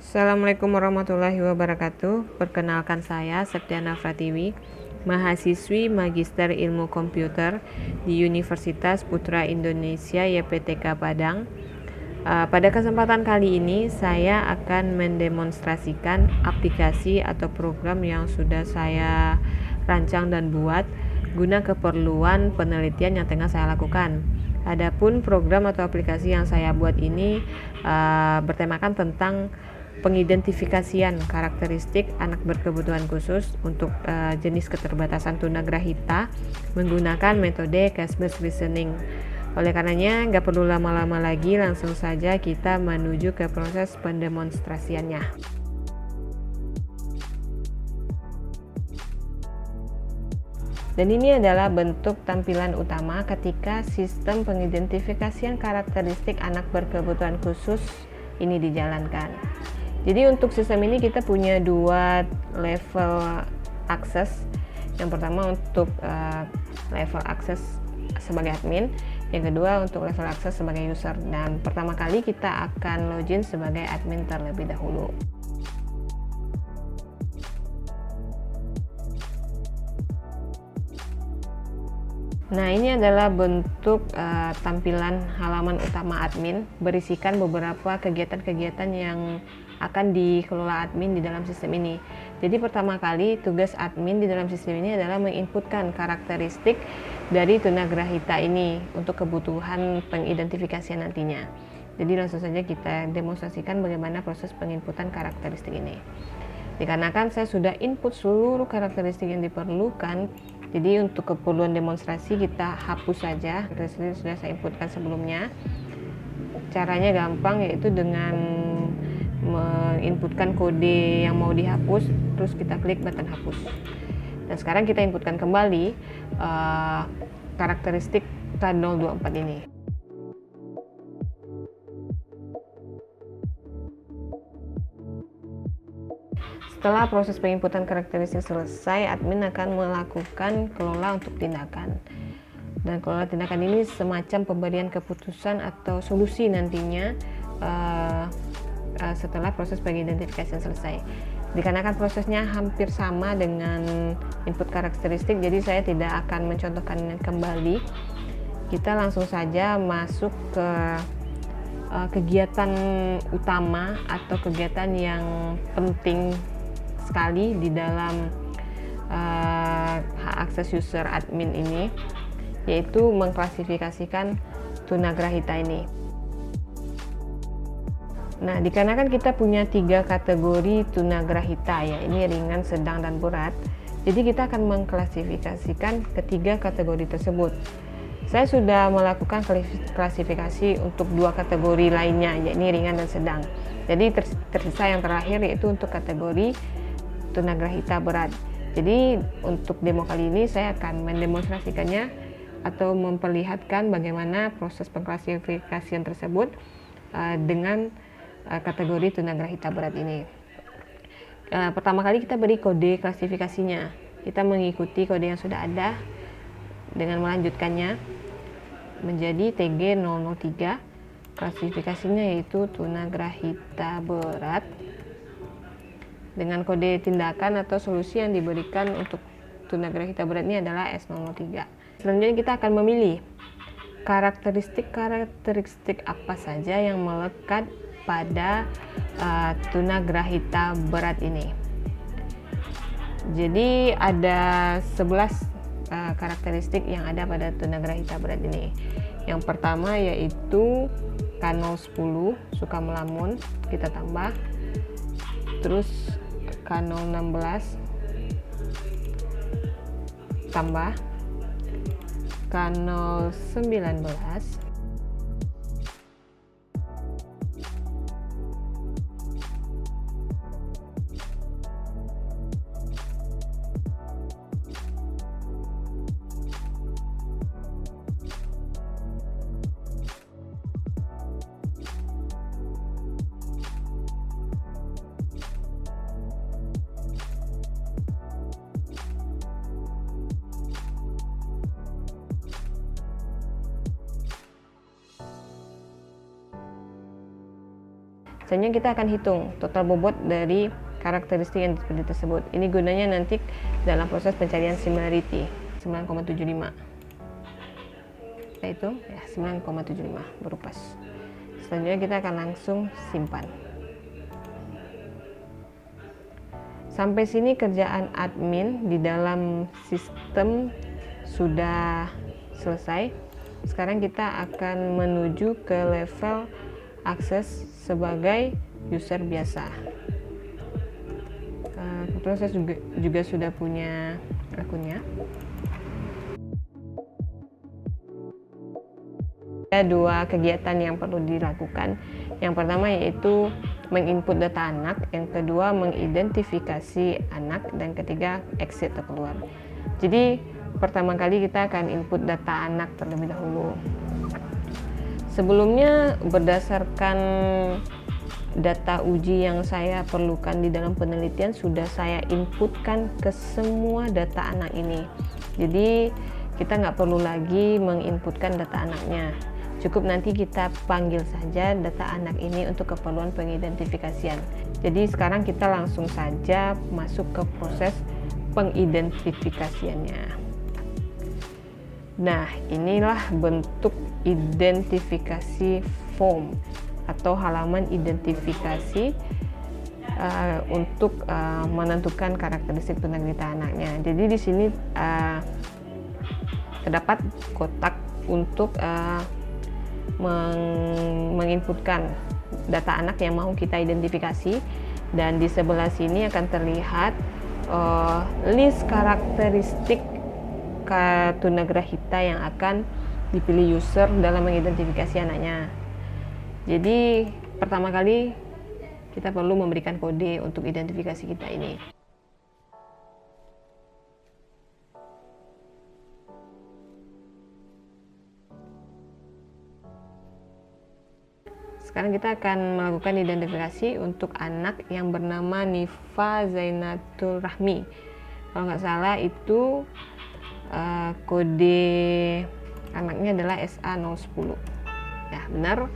Assalamualaikum warahmatullahi wabarakatuh. Perkenalkan saya Septiana Pratiwi, mahasiswi Magister Ilmu Komputer di Universitas Putra Indonesia YPTK Padang. Pada kesempatan kali ini saya akan mendemonstrasikan aplikasi atau program yang sudah saya rancang dan buat guna keperluan penelitian yang tengah saya lakukan. Adapun program atau aplikasi yang saya buat ini bertemakan tentang pengidentifikasian karakteristik anak berkebutuhan khusus untuk jenis keterbatasan tunagrahita menggunakan metode case-based reasoning. Oleh karenanya, nggak perlu lama-lama lagi, langsung saja kita menuju ke proses pendemonstrasiannya. Dan ini adalah bentuk tampilan utama ketika sistem pengidentifikasian karakteristik anak berkebutuhan khusus ini dijalankan. Jadi untuk sistem ini kita punya dua level akses. Yang pertama untuk level akses sebagai admin, yang kedua untuk level akses sebagai user. Dan pertama kali kita akan login sebagai admin terlebih dahulu. Nah, ini adalah bentuk tampilan halaman utama admin, berisikan beberapa kegiatan-kegiatan yang akan dikelola admin di dalam sistem ini. Jadi pertama kali tugas admin di dalam sistem ini adalah menginputkan karakteristik dari tunagrahita ini untuk kebutuhan pengidentifikasian nantinya. Jadi langsung saja kita demonstrasikan bagaimana proses penginputan karakteristik ini. Dikarenakan saya sudah input seluruh karakteristik yang diperlukan, jadi untuk keperluan demonstrasi kita hapus saja karakteristik yang sudah saya inputkan sebelumnya. Caranya gampang, yaitu dengan menginputkan kode yang mau dihapus, terus kita klik button hapus. Dan sekarang kita inputkan kembali karakteristik K024 ini. Setelah proses penginputan karakteristik selesai, admin akan melakukan kelola untuk tindakan. Dan kelola tindakan ini semacam pemberian keputusan atau solusi nantinya setelah proses pengidentifikasian selesai. Dikarenakan prosesnya hampir sama dengan input karakteristik, jadi saya tidak akan mencontohkan kembali. Kita langsung saja masuk ke kegiatan utama atau kegiatan yang penting sekali di dalam hak akses user admin ini, yaitu mengklasifikasikan tunagrahita ini. Nah, dikarenakan kita punya 3 kategori tunagrahita, ya, ini ringan, sedang, dan berat, jadi kita akan mengklasifikasikan ketiga kategori tersebut. Saya sudah melakukan klasifikasi untuk 2 kategori lainnya, yakni ringan dan sedang. Jadi tersisa yang terakhir, yaitu untuk kategori tunagrahita berat. Jadi untuk demo kali ini saya akan mendemonstrasikannya atau memperlihatkan bagaimana proses pengklasifikasian tersebut dengan kategori tunagrahita berat ini. Pertama kali kita beri kode klasifikasinya. Kita mengikuti kode yang sudah ada dengan melanjutkannya menjadi TG003. Klasifikasinya yaitu tunagrahita berat. Dengan kode tindakan atau solusi yang diberikan untuk tunagrahita berat ini adalah S003. Selanjutnya kita akan memilih karakteristik apa saja yang melekat pada tunagrahita berat ini. Jadi ada 11 karakteristik yang ada pada tunagrahita berat ini. Yang pertama yaitu K010, suka melamun, kita tambah. Terus K016 tambah, K019 Selanjutnya kita akan hitung total bobot dari karakteristik yang dipilih tersebut. Ini gunanya nanti dalam proses pencarian similarity 9,75. Itu ya 9,75 baru pas. Selanjutnya kita akan langsung simpan. Sampai sini kerjaan admin di dalam sistem sudah selesai. Sekarang kita akan menuju ke level akses sebagai user biasa. Kebetulan saya juga sudah punya akunnya. Ada dua kegiatan yang perlu dilakukan. Yang pertama yaitu menginput data anak, yang kedua mengidentifikasi anak, dan ketiga exit atau keluar. Jadi pertama kali kita akan input data anak terlebih dahulu. Sebelumnya berdasarkan data uji yang saya perlukan di dalam penelitian sudah saya inputkan ke semua data anak ini. Jadi kita nggak perlu lagi menginputkan data anaknya. Cukup nanti kita panggil saja data anak ini untuk keperluan pengidentifikasian. Jadi sekarang kita langsung saja masuk ke proses pengidentifikasiannya. Nah, inilah bentuk identifikasi form atau halaman identifikasi untuk menentukan karakteristik tunagrahita anaknya. Jadi di sini terdapat kotak untuk menginputkan data anak yang mau kita identifikasi, dan di sebelah sini akan terlihat list karakteristik tunagrahita yang akan dipilih user dalam mengidentifikasi anaknya. Jadi pertama kali kita perlu memberikan kode untuk identifikasi kita ini. Sekarang kita akan melakukan identifikasi untuk anak yang bernama Nifa Zainatul Rahmi. Kalau nggak salah itu kode anaknya adalah SA010. Ya, benar.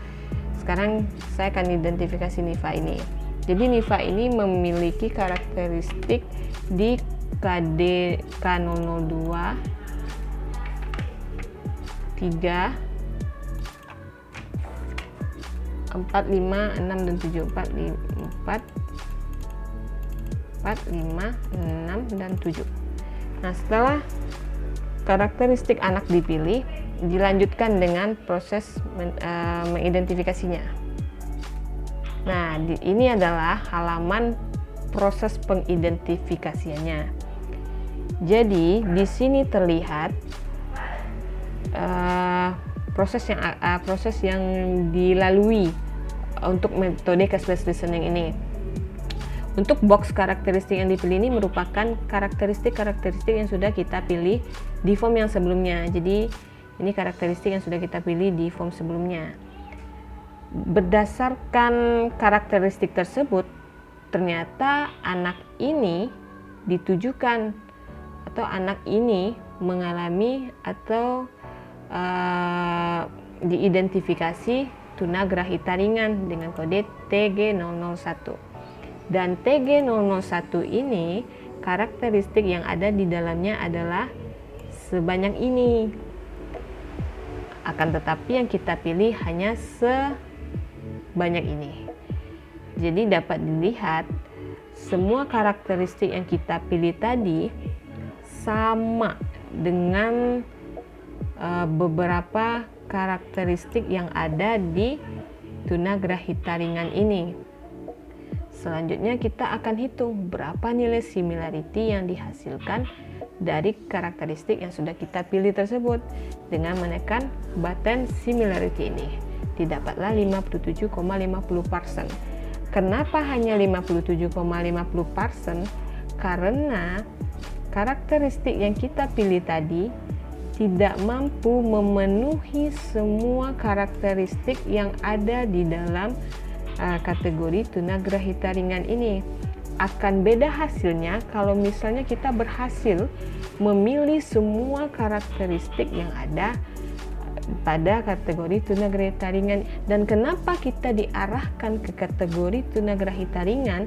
Sekarang saya akan identifikasi Nifa ini. Jadi Nifa ini memiliki karakteristik di KD K002 3 4, 5, 6, dan 7. 4, 5, 6, dan 7. Nah, setelah karakteristik anak dipilih, dilanjutkan dengan proses mengidentifikasinya. Nah, ini adalah halaman proses pengidentifikasiannya. Jadi, di sini terlihat proses yang dilalui untuk metode cashless listening ini. Untuk box karakteristik yang dipilih ini merupakan karakteristik yang sudah kita pilih di form yang sebelumnya. Jadi ini karakteristik yang sudah kita pilih di form sebelumnya. Berdasarkan karakteristik tersebut, ternyata anak ini ditujukan atau anak ini mengalami atau diidentifikasi tunagrahita ringan dengan kode TG001. Dan TG001 ini karakteristik yang ada di dalamnya adalah sebanyak ini. Akan tetapi yang kita pilih hanya sebanyak ini. Jadi dapat dilihat semua karakteristik yang kita pilih tadi sama dengan beberapa karakteristik yang ada di tunagrahita ringan ini. Selanjutnya kita akan hitung berapa nilai similarity yang dihasilkan dari karakteristik yang sudah kita pilih tersebut dengan menekan button similarity ini. Didapatlah 57,50%. Kenapa hanya 57,50%? Karena karakteristik yang kita pilih tadi tidak mampu memenuhi semua karakteristik yang ada di dalam kategori tunagrahita ringan ini. Akan beda hasilnya kalau misalnya kita berhasil memilih semua karakteristik yang ada pada kategori tunagrahita ringan. Dan kenapa kita diarahkan ke kategori tunagrahita ringan?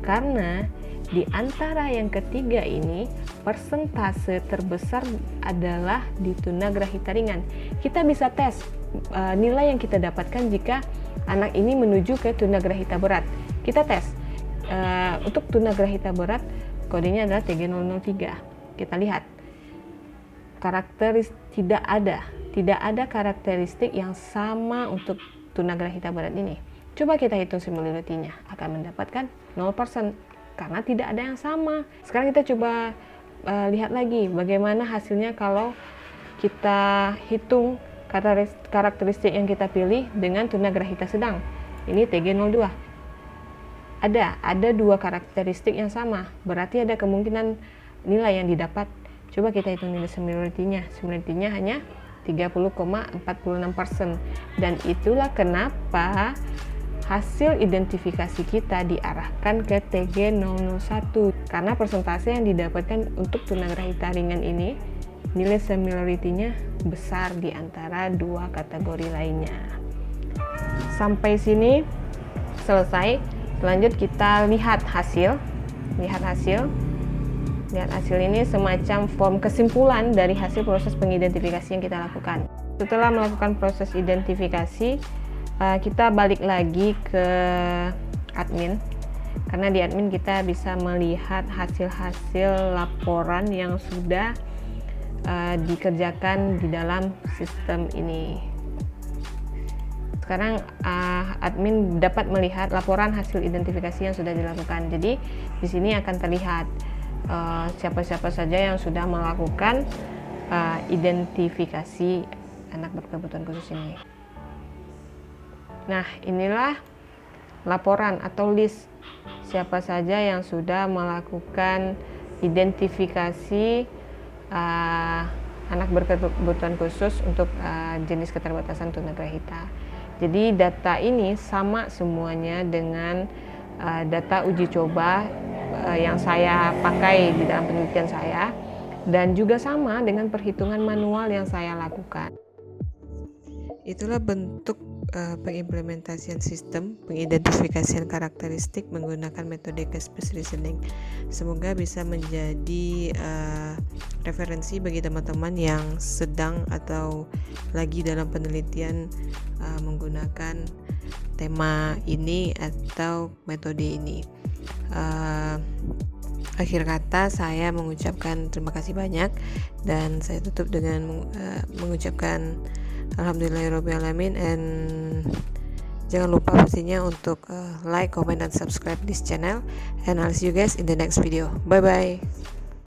Karena di antara yang ketiga ini, persentase terbesar adalah di tunagrahita ringan. Kita bisa tes nilai yang kita dapatkan jika anak ini menuju ke tunagrahita berat. Kita tes untuk tunagrahita berat, kodenya adalah TG003. Kita lihat tidak ada karakteristik yang sama untuk tunagrahita berat ini. Coba kita hitung similarity-nya, akan mendapatkan 0% karena tidak ada yang sama. Sekarang kita coba lihat lagi bagaimana hasilnya kalau kita hitung karakteristik yang kita pilih dengan tunagrahita sedang. Ini TG02. Ada dua karakteristik yang sama, berarti ada kemungkinan nilai yang didapat. Coba kita hitung nilai similarity-nya. Similarity-nya hanya 30,46%. Dan itulah kenapa hasil identifikasi kita diarahkan ke TG001, karena persentase yang didapatkan untuk tunagrahita ringan ini nilai similarity-nya besar di antara dua kategori lainnya. Sampai sini selesai. Lanjut kita lihat hasil. Lihat hasil ini semacam form kesimpulan dari hasil proses pengidentifikasi yang kita lakukan. Setelah melakukan proses identifikasi, kita balik lagi ke admin, karena di admin kita bisa melihat hasil-hasil laporan yang sudah dikerjakan di dalam sistem ini. Sekarang admin dapat melihat laporan hasil identifikasi yang sudah dilakukan. Jadi di sini akan terlihat siapa-siapa saja yang sudah melakukan identifikasi anak berkebutuhan khusus ini. Nah, inilah laporan atau list siapa saja yang sudah melakukan identifikasi anak berkebutuhan khusus untuk jenis keterbatasan tunagrahita. Jadi data ini sama semuanya dengan data uji coba yang saya pakai di dalam penelitian saya, dan juga sama dengan perhitungan manual yang saya lakukan. Itulah bentuk pengimplementasian sistem pengidentifikasian karakteristik menggunakan metode case-based reasoning. Semoga bisa menjadi referensi bagi teman-teman yang sedang atau lagi dalam penelitian menggunakan tema ini atau metode ini. Akhir kata saya mengucapkan terima kasih banyak, dan saya tutup dengan mengucapkan alhamdulillahirobbilalamin, and jangan lupa pastinya untuk like, comment, dan subscribe this channel, and I'll see you guys in the next video. Bye bye.